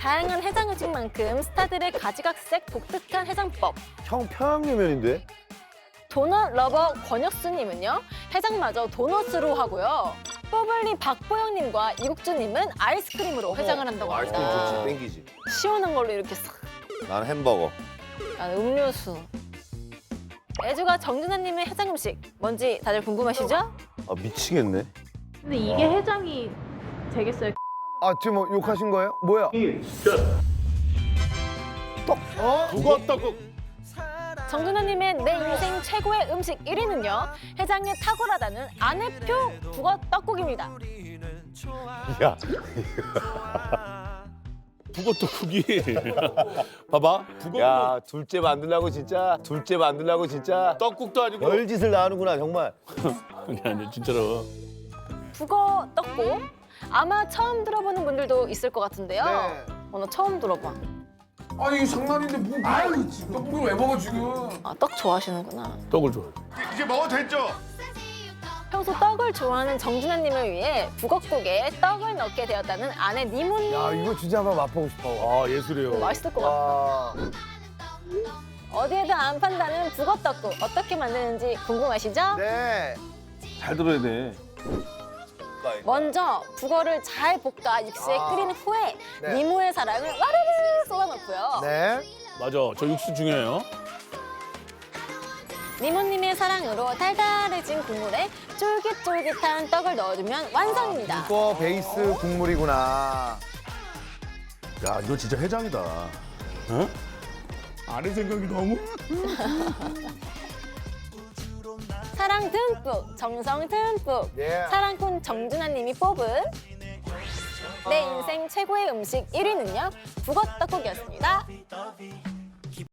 다양한 해장 음식만큼 스타들의 가지각색 독특한 해장법. 형 평양냉면인데? 도넛 러버 권혁수님은요, 해장마저 도넛으로 하고요. 뽀블리 박보영님과 이국주님은 아이스크림으로 해장을 한다고 아이스크림 합니다. 좋지, 땡기지. 시원한 걸로 이렇게 싹. 난 햄버거. 나는 음료수. 애주가 정준하님의 해장 음식 뭔지 다들 궁금하시죠? 아, 미치겠네. 근데 이게 해장이 되겠어요? 아 지금 뭐 욕하신 거예요? 뭐야? 북어 떡국. 정준하님의 내 인생 최고의 음식 1위는요, 해장에 탁월하다는 아내표 북어 떡국입니다. 야, 북어 떡국이 봐봐 북어 야, 둘째 만들라고 진짜. 떡국도 아니고 별짓을 다 하는구나, 정말. 아니 진짜로 북어 떡국 아마 처음 들어보는 분들도 있을 것 같은데요. 네. 나 처음 들어봐. 아니 이게 장난인데 뭐 아유 지금 떡국을 왜 먹어 지금? 아, 떡 좋아하시는구나. 떡을 좋아해. 이제 먹어도 됐죠? 평소 떡을 좋아하는 정준하님을 위해 북어국에 떡을 넣게 되었다는 아내 니모님. 야 이거 진짜 한번 맛보고 싶어. 아 예술이에요. 맛있을 것 같아. 와. 어디에도 안 판다는 북어 떡국 어떻게 만드는지 궁금하시죠? 네. 잘 들어야 돼. 먼저 북어를 잘 볶아 육수에 끓인 후에 네. 니모의 사랑을 와르르 쏟아넣고요. 네. 맞아 저 육수 중요해요. 니모님의 사랑으로 달달해진 국물에 쫄깃쫄깃한 떡을 넣어주면 완성입니다. 이거 베이스 국물이구나. 야 이거 진짜 해장이다. 어? 아내 생각이 너무. 사랑 듬뿍, 정성 듬뿍, 예. 사랑꾼 정준하님이 뽑은 내 인생 최고의 음식 1위는요, 북어 떡국이었습니다.